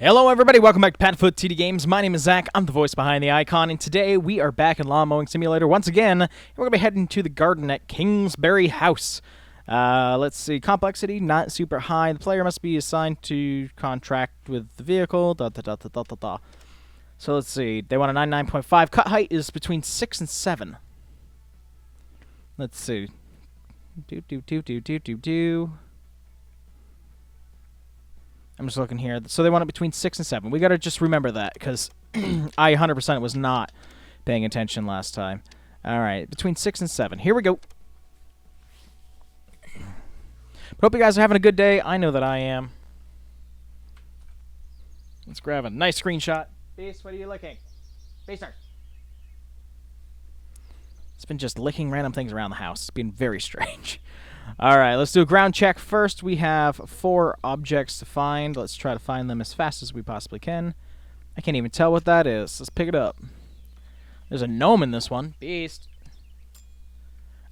Hello everybody, welcome back to PadFootTD Games. My name is Zach, I'm the voice behind the icon, and today we are back in Lawn Mowing Simulator once again. We're going to be heading to the garden at Kingsbury House. Let's see, complexity, not super high. The player must be assigned to contract with the vehicle, So let's see, they want a 99.5. Cut height is between 6 and 7. Let's see. I'm just looking here. So they want it between 6 and 7. We got to just remember that, because I 100% was not paying attention last time. All right, between 6 and 7. Here we go. But hope you guys are having a good day. I know that I am. Let's grab a nice screenshot. Beast, what are you licking? Beaster. It's been just licking random things around the house. It's been very strange. All right, let's do a ground check first. We have 4 objects to find. Let's try to find them as fast as we possibly can. I can't even tell what that is. Let's pick it up. There's a gnome in this one. Beast.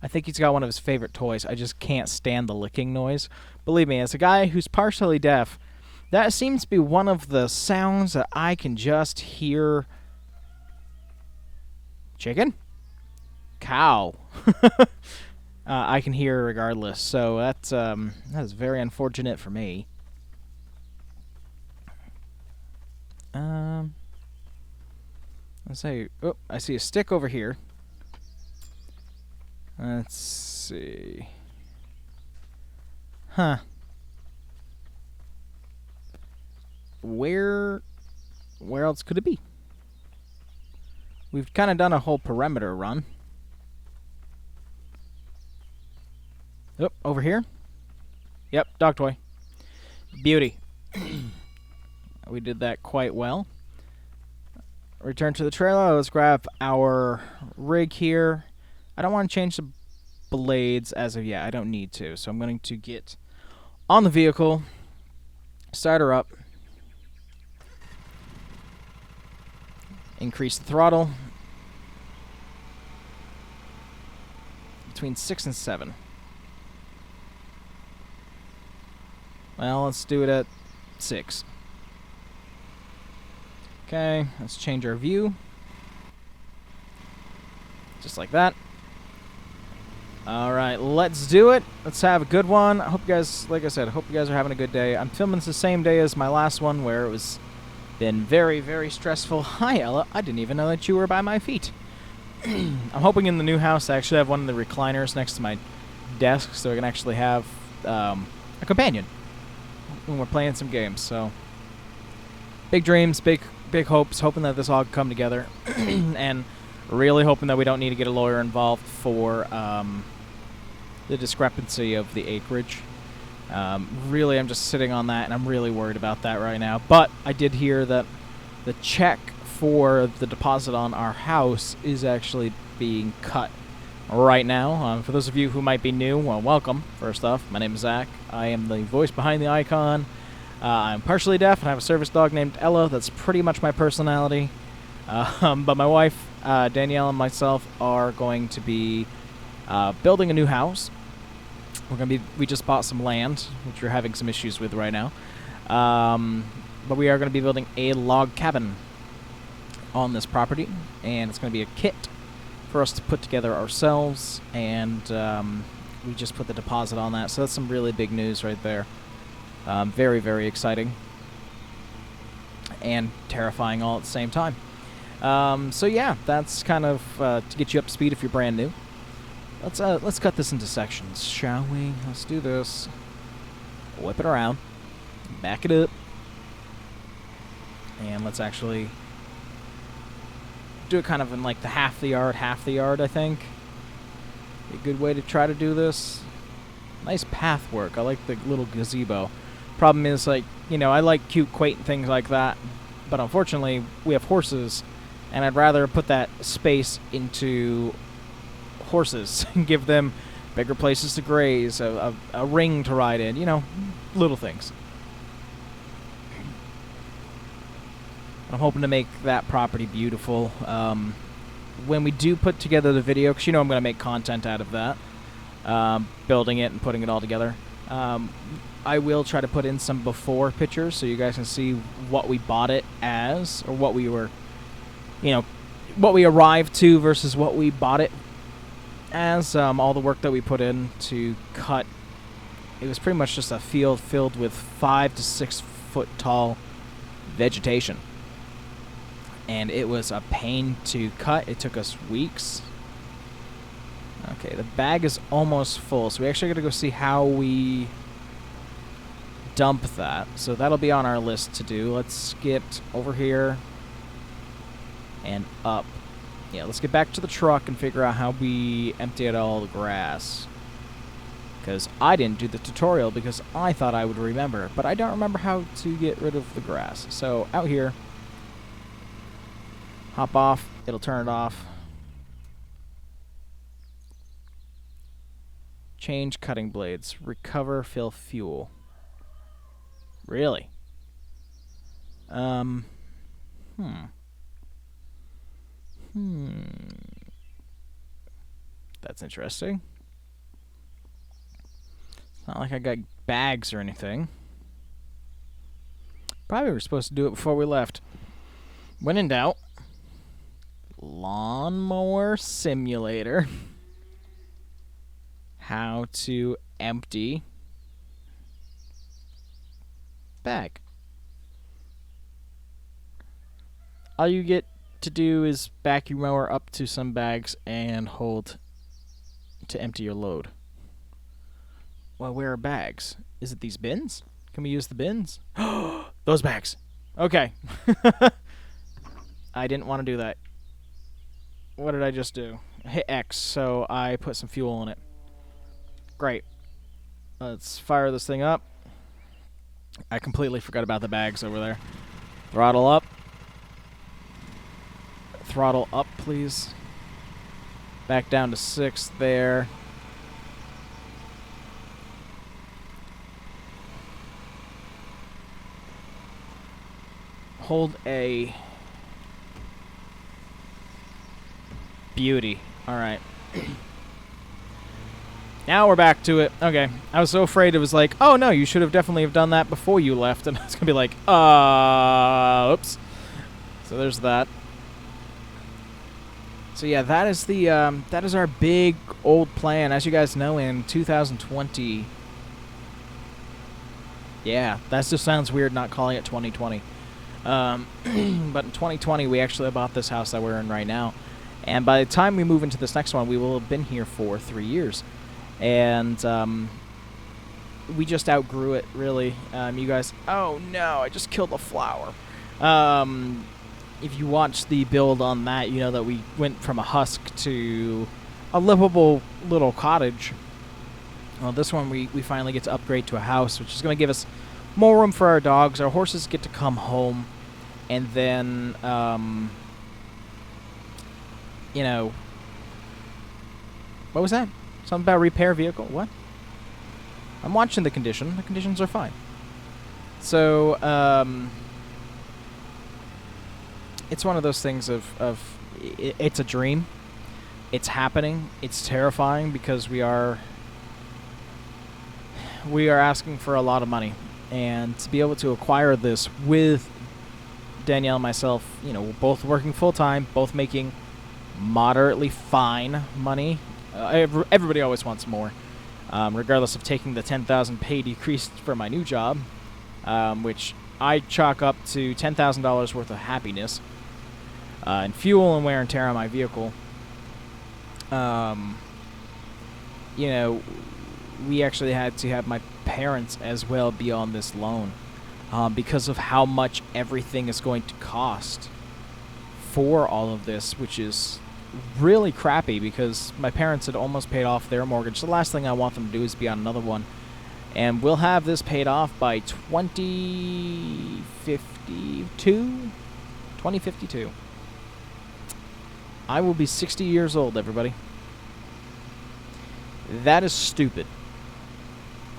I think he's got one of his favorite toys. I just can't stand the licking noise. Believe me, as a guy who's partially deaf, that seems to be one of the sounds that I can just hear. Chicken? Cow. I can hear regardless, so that is very unfortunate for me. Let's say, oh, I see a stick over here. Let's see. Huh. Where else could it be? We've kind of done a whole perimeter run. Oh, over here? Yep, dog toy. Beauty. We did that quite well. Return to the trailer. Let's grab our rig here. I don't want to change the blades as of yet. I don't need to. So I'm going to get on the vehicle, start her up, increase the throttle between 6 and 7. Well, let's do it at 6. Okay, let's change our view. Just like that. Alright, let's do it. Let's have a good one. I hope you guys, like I said, I hope you guys are having a good day. I'm filming this the same day as my last one, where it was been very, very stressful. Hi, Ella. I didn't even know that you were by my feet. I'm hoping in the new house I actually have one of the recliners next to my desk, so I can actually have a companion when we're playing some games. So big dreams, big hopes, hoping that this all can come together. And really hoping that we don't need to get a lawyer involved for the discrepancy of the acreage. Really, I'm just sitting on that, and I'm really worried about that right now. But I did hear that the check for the deposit on our house is actually being cut right now. For those of you who might be new, well, welcome. First off, my name is Zach. I am the voice behind the icon. I'm partially deaf, and I have a service dog named Ella. That's pretty much my personality. But my wife, Danielle, and myself are going to be building a new house. We just bought some land, which we're having some issues with right now. But we are going to be building a log cabin on this property, and it's going to be a kit for us to put together ourselves, and we just put the deposit on that. So that's some really big news right there. Very, very exciting and terrifying all at the same time. So yeah, that's kind of to get you up to speed if you're brand new. Let's cut this into sections, shall we? Let's do this. Whip it around, back it up, and let's actually do it kind of in like the half the yard, I think. Be a good way to try to do this. Nice path work. I like the little gazebo. Problem is, like, you know, I like cute, quaint things like that, but unfortunately we have horses, and I'd rather put that space into horses and give them bigger places to graze, a ring to ride in, you know, little things. I'm hoping to make that property beautiful. When we do put together the video, because you know I'm going to make content out of that, building it and putting it all together, I will try to put in some before pictures so you guys can see what we bought it as, or what we were, you know, what we arrived to versus what we bought it as. All the work that we put in to cut. It was pretty much just a field filled with 5 to 6 foot tall vegetation. And it was a pain to cut. It took us weeks. Okay, the bag is almost full, so we actually got to go see how we dump that. So that'll be on our list to do. Let's get over here and up. Yeah, let's get back to the truck and figure out how we empty out all the grass. Because I didn't do the tutorial because I thought I would remember, but I don't remember how to get rid of the grass. So out here, hop off, it'll turn it off. Change cutting blades, recover, fill fuel. Really? That's interesting. It's not like I got bags or anything. Probably were supposed to do it before we left. When in doubt, Lawn Mowing Simulator. How to empty bag. All you get to do is back your mower up to some bags and hold to empty your load. Well, where are bags? Is it these bins? Can we use the bins? Those bags. Okay. I didn't want to do that. What did I just do? Hit X, so I put some fuel in it. Great. Let's fire this thing up. I completely forgot about the bags over there. Throttle up. Throttle up, please. Back down to 6 there. Hold A. Beauty. Alright. Now we're back to it. Okay. I was so afraid it was like, oh no, you should have definitely have done that before you left. And I was going to be like, oops. So there's that. So yeah, that is the that is our big old plan. As you guys know, in 2020. Yeah, that just sounds weird not calling it 2020. But in 2020, we actually bought this house that we're in right now. And by the time we move into this next one, we will have been here for 3 years. And we just outgrew it, really. You guys, oh no, I just killed a flower. If you watch the build on that, you know that we went from a husk to a livable little cottage. Well, this one we finally get to upgrade to a house, which is going to give us more room for our dogs. Our horses get to come home. And then, you know, what was that? Something about repair vehicle? What? I'm watching the condition. The conditions are fine. So, it's one of those things of it's a dream. It's happening. It's terrifying because we are asking for a lot of money. And to be able to acquire this with Danielle and myself, you know, both working full-time, both making moderately fine money. Everybody always wants more, regardless of taking the 10,000 pay decrease for my new job, which I chalk up to $10,000 worth of happiness, and fuel and wear and tear on my vehicle. You know, we actually had to have my parents as well be on this loan, because of how much everything is going to cost for all of this, which is really crappy because my parents had almost paid off their mortgage. The last thing I want them to do is be on another one. And we'll have this paid off by 2052. I will be 60 years old, everybody. That is stupid.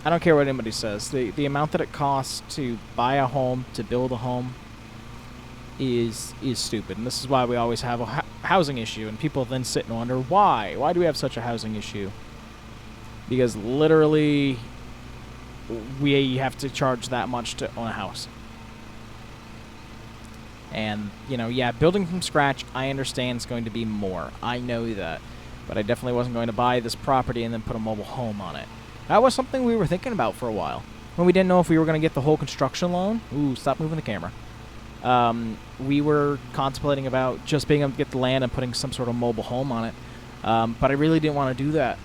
I don't care what anybody says. The amount that it costs to buy a home, to build a home, is stupid. And this is why we always have a housing issue. And people then sit and wonder, why? Why do we have such a housing issue? Because literally we have to charge that much to own a house. And, you know, yeah, building from scratch, I understand it's going to be more. I know that. But I definitely wasn't going to buy this property and then put a mobile home on it. That was something we were thinking about for a while. When we didn't know if we were going to get the whole construction loan. Ooh, stop moving the camera. We were contemplating about just being able to get the land and putting some sort of mobile home on it. But I really didn't want to do that.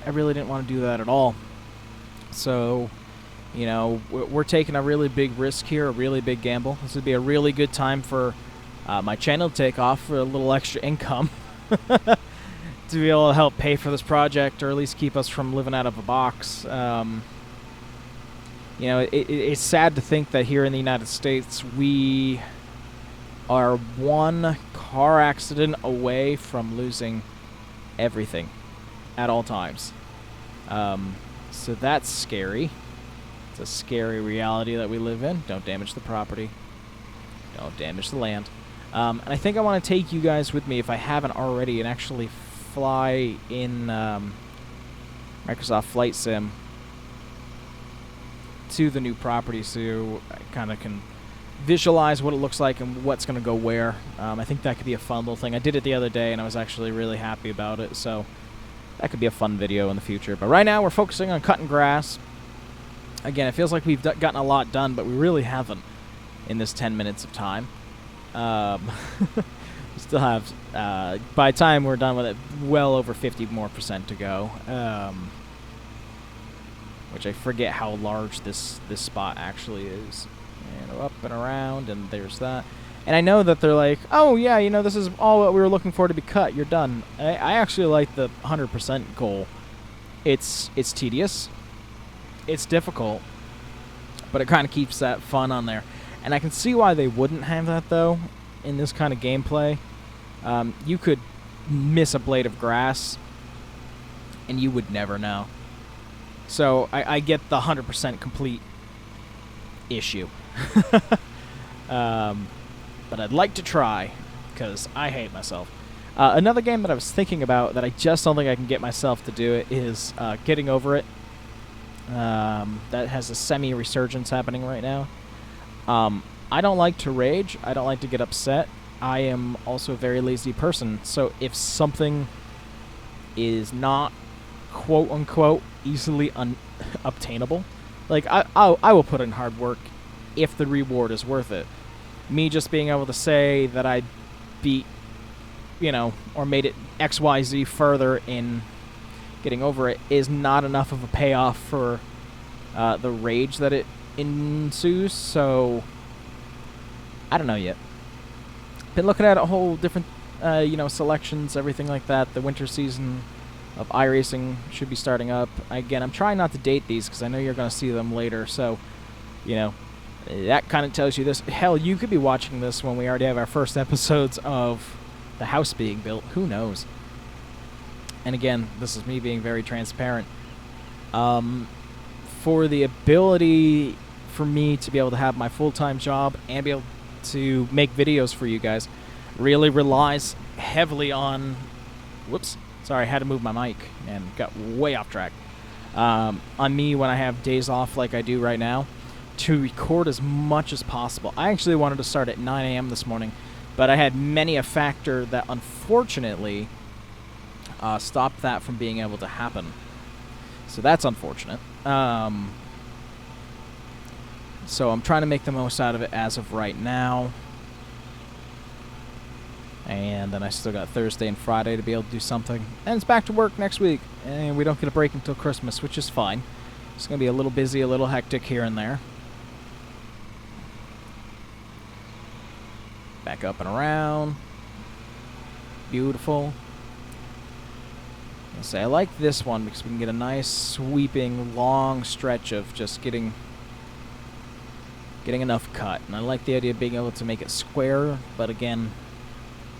I really didn't want to do that at all. So, you know, we're taking a really big risk here, a really big gamble. This would be a really good time for my channel to take off for a little extra income. To be able to help pay for this project, or at least keep us from living out of a box. You know, it's sad to think that here in the United States, we are one car accident away from losing everything at all times. So that's scary. It's a scary reality that we live in. Don't damage the property. Don't damage the land. And I think I want to take you guys with me, if I haven't already, and actually fly in Microsoft Flight Sim to the new property, so I kind of can visualize what it looks like and what's going to go where. I think that could be a fun little thing. I did it the other day, and I was actually really happy about it, so that could be a fun video in the future. But right now, we're focusing on cutting grass. Again, it feels like we've gotten a lot done, but we really haven't in this 10 minutes of time. We still have, by the time we're done with it, well over 50% more to go. Which I forget how large this spot actually is. And up and around, and there's that. And I know that they're like, oh yeah, you know, this is all what we were looking for to be cut. You're done. I actually like the 100% goal. It's tedious. It's difficult. But it kind of keeps that fun on there. And I can see why they wouldn't have that, though, in this kind of gameplay. You could miss a blade of grass, and you would never know. So I get the 100% complete issue. But I'd like to try, because I hate myself. Another game that I was thinking about that I just don't think I can get myself to do it is Getting Over It. That has a semi-resurgence happening right now. I don't like to rage. I don't like to get upset. I am also a very lazy person. So if something is not quote-unquote easily obtainable, like I will put in hard work if the reward is worth it. Me just being able to say that I beat, you know, or made it XYZ further in Getting Over It is not enough of a payoff for the rage that it ensues. So I don't know yet. Been looking at a whole different, you know, selections, everything like that. The winter season of iRacing should be starting up. Again, I'm trying not to date these because I know you're going to see them later. So, you know, that kind of tells you this. Hell, you could be watching this when we already have our first episodes of the house being built. Who knows? And again, this is me being very transparent. For the ability for me to be able to have my full-time job and be able to make videos for you guys really relies heavily on... Whoops. Sorry, I had to move my mic and got way off track. On me when I have days off like I do right now, to record as much as possible. I actually wanted to start at 9 a.m. this morning, but I had many a factor that unfortunately stopped that from being able to happen. So that's unfortunate. So I'm trying to make the most out of it as of right now. And then I still got Thursday and Friday to be able to do something. And it's back to work next week. And we don't get a break until Christmas, which is fine. It's going to be a little busy, a little hectic here and there. Back up and around. Beautiful. I'll say I like this one because we can get a nice sweeping long stretch of just getting enough cut. And I like the idea of being able to make it square, but again,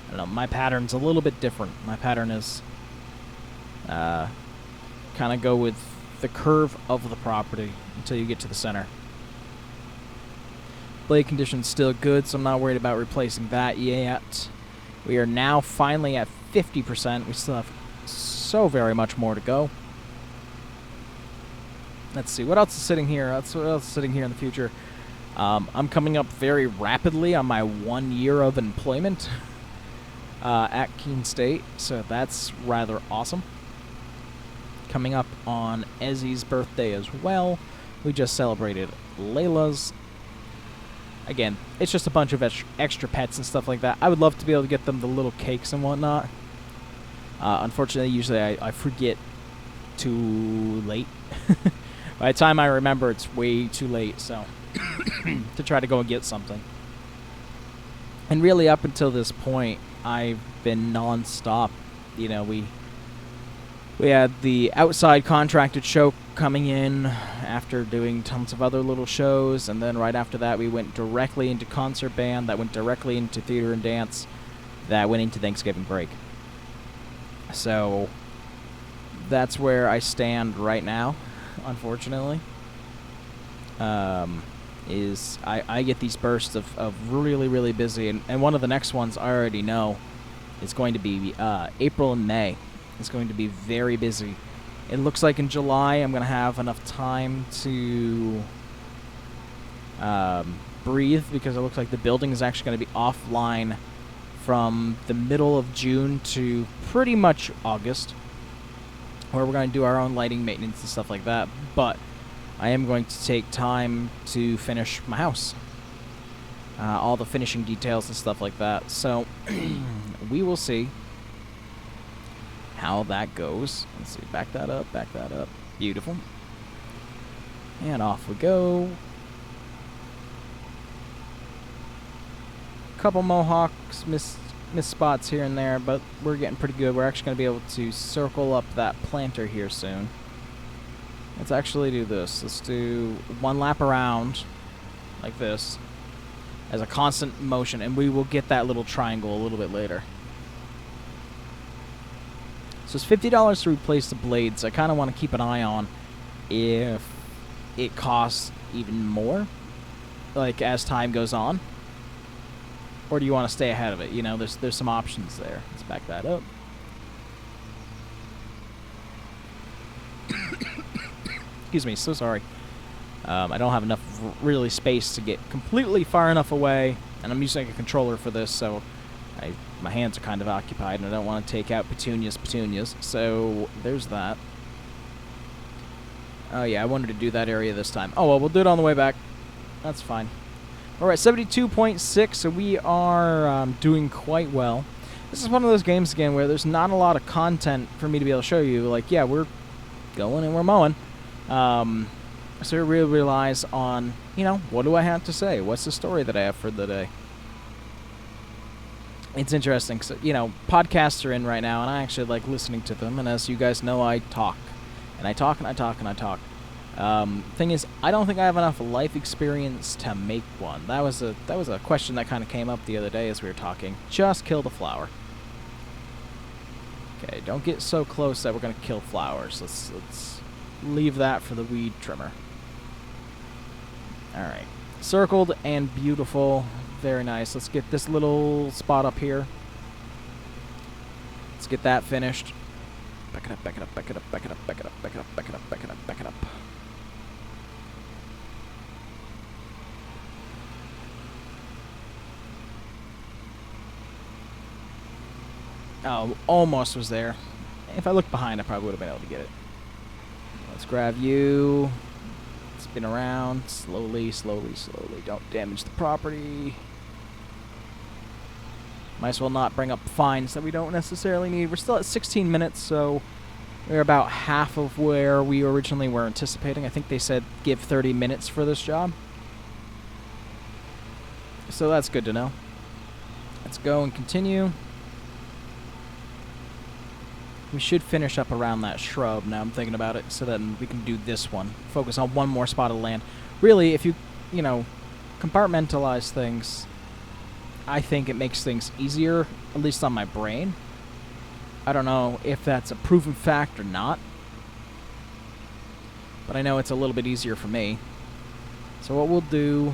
I don't know, my pattern's a little bit different. My pattern is kind of go with the curve of the property until you get to the center. Blade condition's still good, so I'm not worried about replacing that yet. We are now finally at 50%. We still have so very much more to go. Let's see, what else is sitting here? What else is sitting here in the future? I'm coming up very rapidly on my 1 year of employment at Keene State, so that's rather awesome. Coming up on Ezzy's birthday as well. We just celebrated Layla's. Again, it's just a bunch of extra pets and stuff like that. I would love to be able to get them the little cakes and whatnot. Unfortunately, usually I forget too late. By the time I remember, it's way too late, so to try to go and get something. And really, up until this point, I've been non-stop. You know, we had the outside contracted show coming in after doing tons of other little shows, and then right after that, we went directly into concert band, that went directly into theater and dance, that went into Thanksgiving break. So that's where I stand right now, unfortunately. Is I get these bursts of really, really busy, and one of the next ones I already know is going to be April and May. It's going to be very busy. It looks like in July I'm going to have enough time to breathe, because it looks like the building is actually going to be offline from the middle of June to pretty much August, where we're going to do our own lighting maintenance and stuff like that. But I am going to take time to finish my house, all the finishing details and stuff like that. So we will see how that goes. Let's see, back that up, beautiful, and off we go. Couple mohawks, miss spots here and there, but we're getting pretty good. We're actually going to be able to circle up that planter here soon. Let's actually do this. Let's do one lap around like this as a constant motion, and we will get that little triangle a little bit later. So it's $50 to replace the blades. I kind of want to keep an eye on if it costs even more, like as time goes on. Or do you want to stay ahead of it? You know, there's some options there. Let's back that up. Excuse me, so sorry. I don't have enough really space to get completely far enough away, and I'm using a controller for this, so my hands are kind of occupied, and I don't want to take out petunias. So there's that. Oh yeah, I wanted to do that area this time. Oh well, we'll do it on the way back. That's fine. Alright, 72.6, so we are doing quite well. This is one of those games, again, where there's not a lot of content for me to be able to show you. Like, yeah, we're going and we're mowing. So it really relies on, you know, what do I have to say? What's the story that I have for the day? It's interesting, so, you know, podcasts are in right now, and I actually like listening to them, and as you guys know, I talk. And I talk, and I talk, and I talk. Thing is, I don't think I have enough life experience to make one. That was a question that kind of came up the other day as we were talking. Just kill the flower. Okay, don't get so close that we're gonna kill flowers. Let's leave that for the weed trimmer. All right, circled and beautiful, very nice. Let's get this little spot up here. Let's get that finished. Back it up, back it up, back it up, back it up, back it up, back it up, back it up, back it up, back it up. Oh, almost was there. If I looked behind, I probably would have been able to get it. Let's grab you. Spin around. Slowly, slowly, slowly. Don't damage the property. Might as well not bring up fines that we don't necessarily need. We're still at 16 minutes, so we're about half of where we originally were anticipating. I think they said give 30 minutes for this job. So that's good to know. Let's go and continue. We should finish up around that shrub, now I'm thinking about it, so that we can do this one. Focus on one more spot of land. Really, if you know, compartmentalize things, I think it makes things easier, at least on my brain. I don't know if that's a proven fact or not, but I know it's a little bit easier for me. So what we'll do,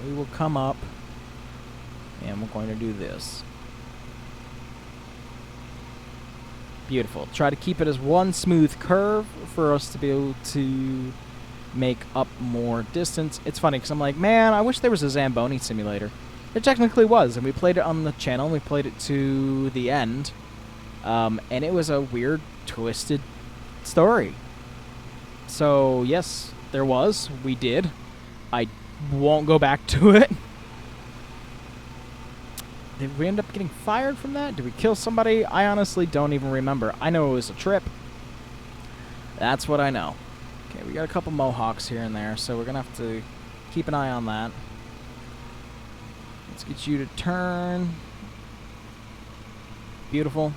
we will come up, and we're going to do this. Beautiful. Try to keep it as one smooth curve for us to be able to make up more distance. It's funny because I'm like, man, I wish there was a Zamboni simulator. There technically was, and we played it on the channel, and we played it to the end. And it was a weird, twisted story. So, yes, there was. We did. I won't go back to it. Did we end up getting fired from that? Did we kill somebody? I honestly don't even remember. I know it was a trip. That's what I know. Okay, we got a couple mohawks here and there, so we're going to have to keep an eye on that. Let's get you to turn. Beautiful.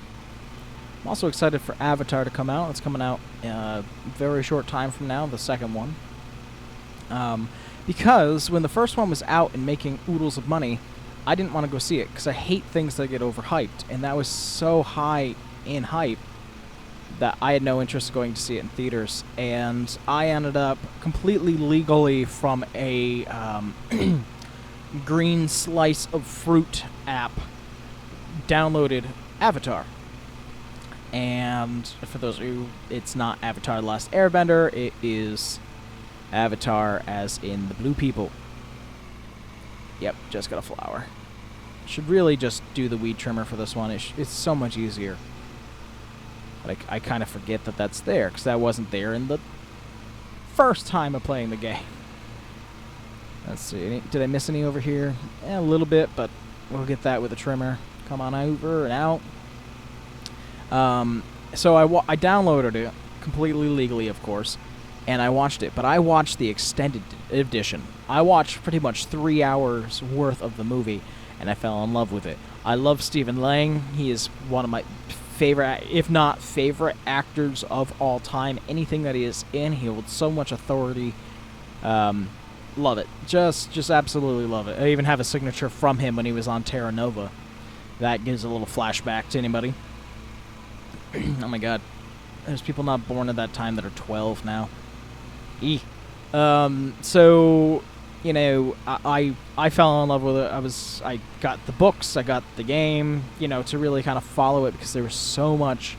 I'm also excited for Avatar to come out. It's coming out a very short time from now, the second one. Because when the first one was out and making oodles of money, I didn't want to go see it because I hate things that get overhyped, and that was so high in hype that I had no interest in going to see it in theaters. And I ended up completely legally from a green slice of fruit app downloaded Avatar. And for those of you, it's not Avatar The Last Airbender, it is Avatar as in the blue people. Yep, just got a flower. Should really just do the weed trimmer for this one. It's so much easier. Like, I kind of forget that that's there, because that wasn't there in the first time of playing the game. Let's see, did I miss any over here? A little bit, but we'll get that with a trimmer. Come on over and out. So I downloaded it, completely legally, of course, and I watched it, but I watched the extended edition. I watched pretty much 3 hours worth of the movie, and I fell in love with it. I love Stephen Lang. He is one of my favorite, if not favorite, actors of all time. Anything that he is in, he holds so much authority. Love it. Just absolutely love it. I even have a signature from him when he was on Terra Nova. That gives a little flashback to anybody. Oh my god. There's people not born at that time that are 12 now. So, you know, I fell in love with it. I got the books, I got the game, you know, to really kind of follow it because there was so much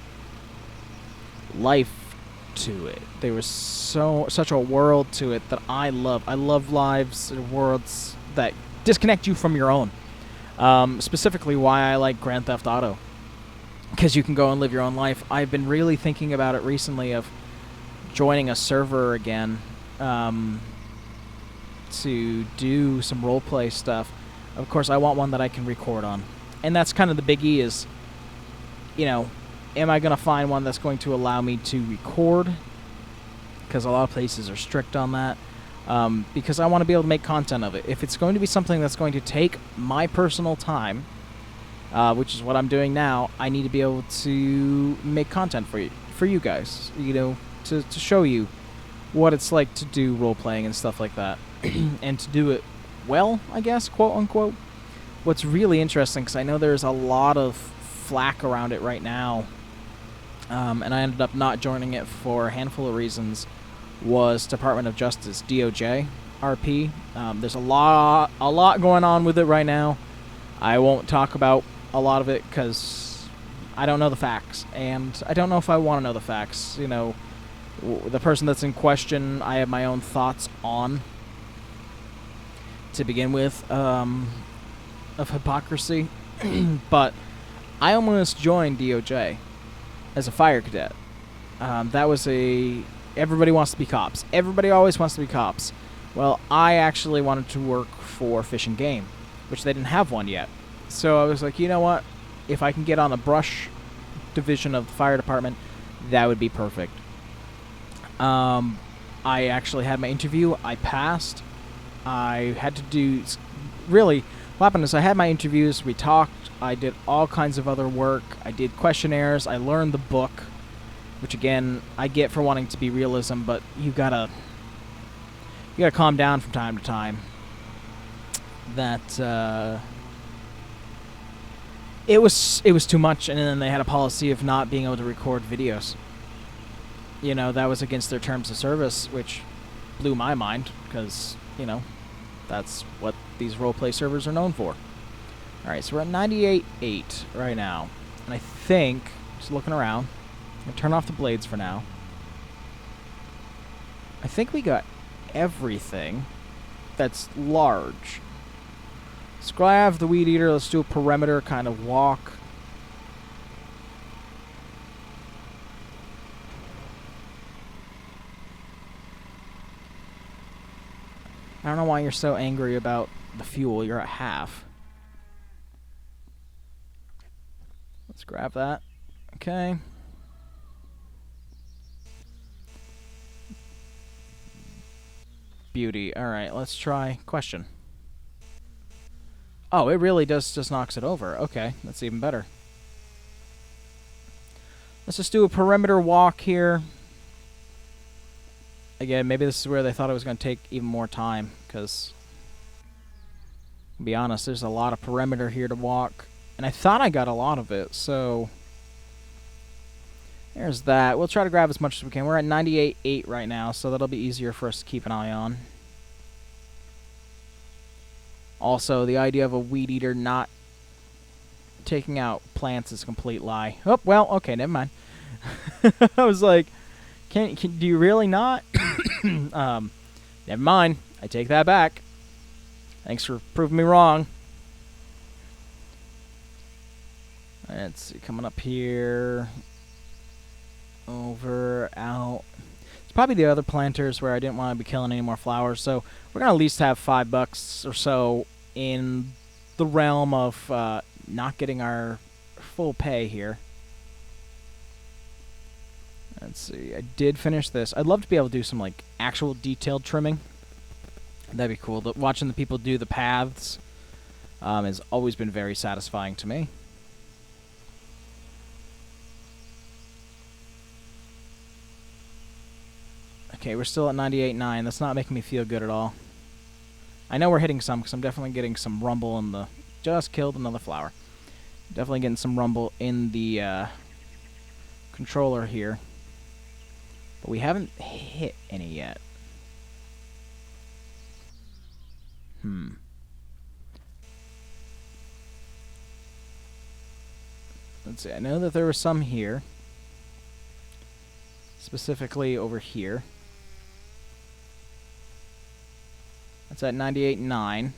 life to it. There was such a world to it that I love. I love lives and worlds that disconnect you from your own. Specifically why I like Grand Theft Auto. Because you can go and live your own life. I've been really thinking about it recently of joining a server again to do some roleplay stuff. Of course, I want one that I can record on. And that's kind of the biggie is, you know, am I going to find one that's going to allow me to record? Because a lot of places are strict on that. Because I want to be able to make content of it. If it's going to be something that's going to take my personal time, which is what I'm doing now, I need to be able to make content for you guys, you know, to show you what it's like to do role-playing and stuff like that, and to do it well, I guess, quote-unquote. What's really interesting, because I know there's a lot of flack around it right now, and I ended up not joining it for a handful of reasons, was Department of Justice, DOJ, RP. There's a lot going on with it right now. I won't talk about a lot of it because I don't know the facts, and I don't know if I want to know the facts. You know, the person that's in question, I have my own thoughts on, to begin with, of hypocrisy. But I almost joined DOJ as a fire cadet. That was everybody wants to be cops. Everybody always wants to be cops. Well, I actually wanted to work for Fish and Game, which they didn't have one yet. So I was like, you know what? If I can get on the brush division of the fire department, that would be perfect. I actually had my interview. I passed. I had to do... Really, what happened is I had my interviews. We talked. I did all kinds of other work. I did questionnaires. I learned the book, which, again, I get for wanting to be realism, but you gotta calm down from time to time. That... It was too much, and then they had a policy of not being able to record videos. You know, that was against their terms of service, which blew my mind, because, you know, that's what these roleplay servers are known for. Alright, so we're at 98.8 right now. And I think, just looking around, gonna turn off the blades for now. I think we got everything that's large. Let's grab the weed eater. Let's do a perimeter kind of walk. I don't know why you're so angry about the fuel. You're at half. Let's grab that. Okay. Beauty. Alright, let's try. Question. Oh, it really just knocks it over. Okay, that's even better. Let's just do a perimeter walk here. Again, maybe this is where they thought it was going to take even more time, because, to be honest, there's a lot of perimeter here to walk. And I thought I got a lot of it, so there's that. We'll try to grab as much as we can. We're at 98.8 right now, so that'll be easier for us to keep an eye on. Also, the idea of a weed eater not taking out plants is a complete lie. Oh, well, okay, never mind. I was like, do you really not? Never mind. I take that back. Thanks for proving me wrong. Let's see, coming up here. Over, out. It's probably the other planters where I didn't want to be killing any more flowers, so we're going to at least have $5 or so in the realm of not getting our full pay here. Let's see, I did finish this. I'd love to be able to do some, like, actual detailed trimming. That'd be cool. Watching the people do the paths has always been very satisfying to me. Okay, we're still at 98.9. That's not making me feel good at all. I know we're hitting some, because I'm definitely getting some rumble in the... Just killed another flower. Definitely getting some rumble in the controller here. But we haven't hit any yet. Let's see, I know that there were some here. Specifically over here. That's at 98.9.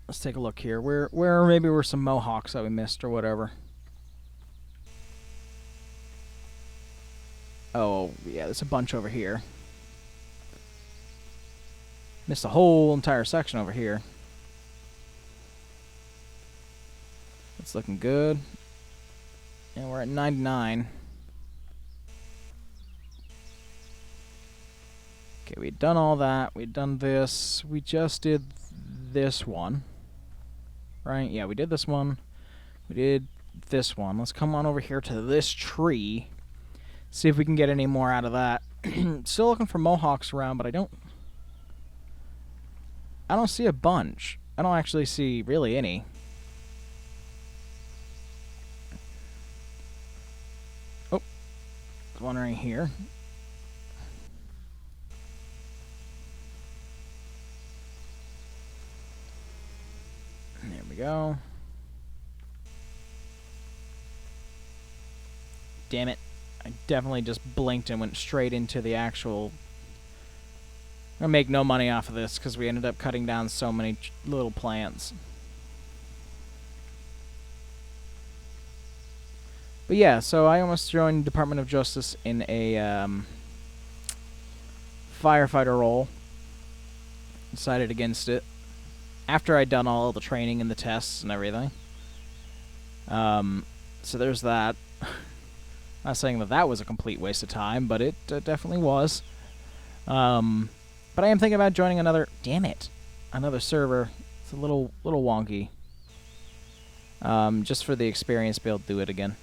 Let's take a look here. Where maybe were some mohawks that we missed or whatever. Oh, yeah, there's a bunch over here. Missed a whole entire section over here. It's looking good. And we're at 99. Okay, we'd done all that. We'd done this. We just did this one. Right? Yeah, we did this one. We did this one. Let's come on over here to this tree. See if we can get any more out of that. Still looking for mohawks around, but I don't see a bunch. I don't actually see really any. Oh, there's one right here. There we go. Damn it. I definitely just blinked and went straight into the actual... I'm going to make no money off of this because we ended up cutting down so many little plants. But yeah, so I almost joined Department of Justice in a firefighter role. Decided against it. After I'd done all the training and the tests and everything. So there's that. Not saying that that was a complete waste of time, but it definitely was. But I am thinking about joining another... Damn it. Another server. It's a little wonky. Just for the experience, be able to do it again.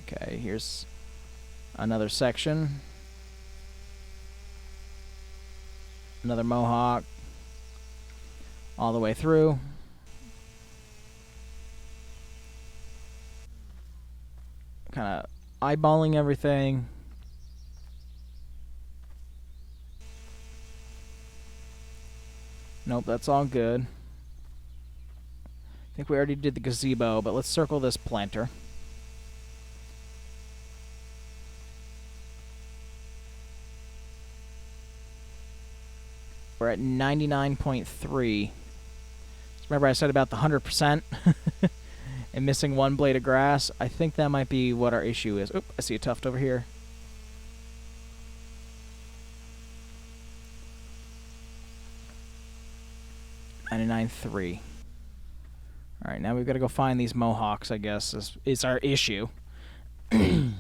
Okay, here's another section. Another mohawk. All the way through. Kind of eyeballing everything. Nope, that's all good. I think we already did the gazebo, but let's circle this planter. We're at 99.3. Remember I said about the 100% and missing one blade of grass? I think that might be what our issue is. Oop, I see a tuft over here. $99.3. Alright, now we've got to go find these mohawks, I guess, is our issue. Little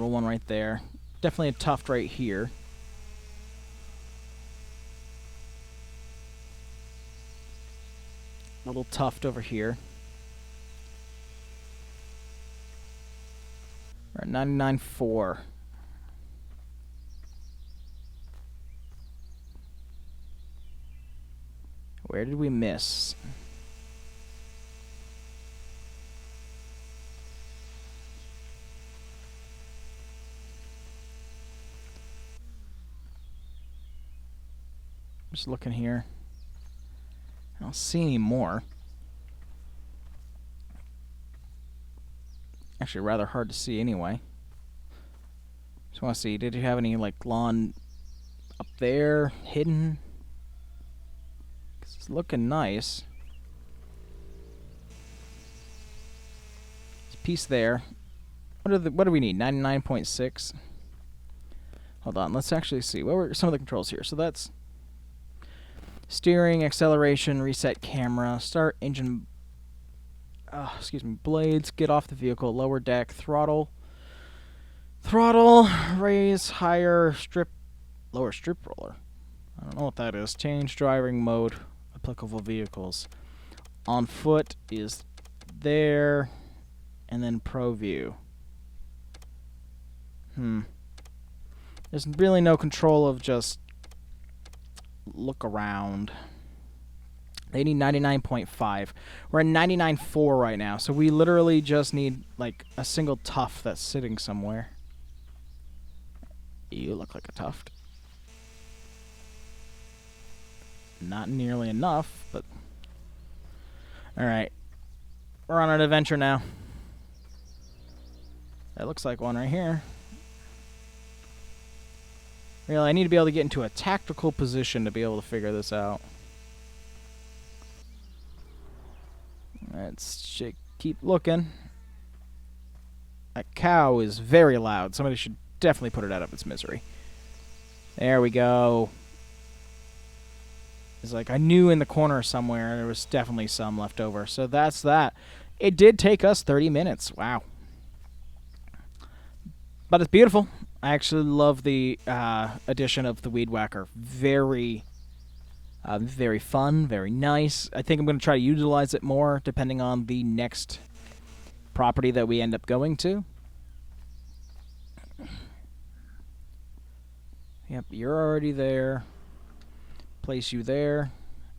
one right there. Definitely a tuft right here. Little tuft over here. We're at 99.4. Where did we miss? Just looking here. I don't see any more. Actually, rather hard to see anyway. Just want to see, did you have any like lawn up there hidden? 'Cause it's looking nice. There's a piece there. What do we need? 99.6. Hold on, let's actually see. What were some of the controls here? So that's steering, acceleration, reset camera, start engine, blades, get off the vehicle, lower deck, throttle, raise, higher, lower strip roller. I don't know what that is. Change driving mode, applicable vehicles. On foot is there, and then pro view. There's really no control of just look around. They need 99.5. We're at 99.4 right now, so we literally just need like a single tuft that's sitting somewhere. You look like a tuft. Not nearly enough, but alright. We're on an adventure now. That looks like one right here. Really, I need to be able to get into a tactical position to be able to figure this out. Let's keep looking. That cow is very loud. Somebody should definitely put it out of its misery. There we go. It's like I knew in the corner somewhere there was definitely some left over. So that's that. It did take us 30 minutes. Wow. But it's beautiful. I actually love the addition of the Weed Whacker. Very fun, very nice. I think I'm going to try to utilize it more depending on the next property that we end up going to. Yep, you're already there. Place you there.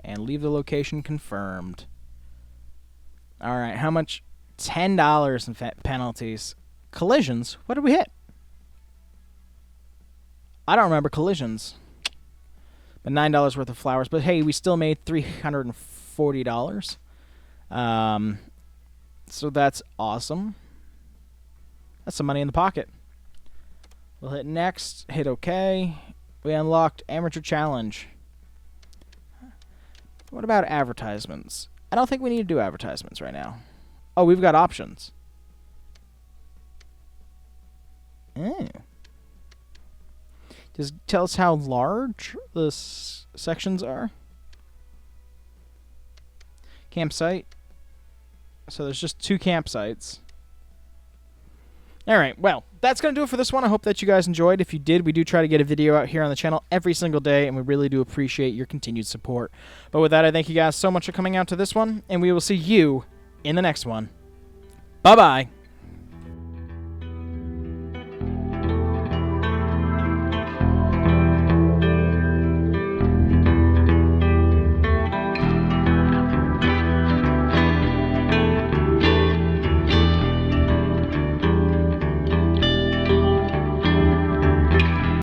And leave the location confirmed. Alright, how much? $10 in penalties. Collisions? What did we hit? I don't remember collisions. But $9 worth of flowers. But hey, we still made $340. So that's awesome. That's some money in the pocket. We'll hit next. Hit OK. We unlocked Amateur Challenge. What about advertisements? I don't think we need to do advertisements right now. Oh, we've got options. Just tell us how large the sections are. Campsite. So there's just 2 campsites. Alright, well, that's going to do it for this one. I hope that you guys enjoyed. If you did, we do try to get a video out here on the channel every single day, and we really do appreciate your continued support. But with that, I thank you guys so much for coming out to this one, and we will see you in the next one. Bye-bye.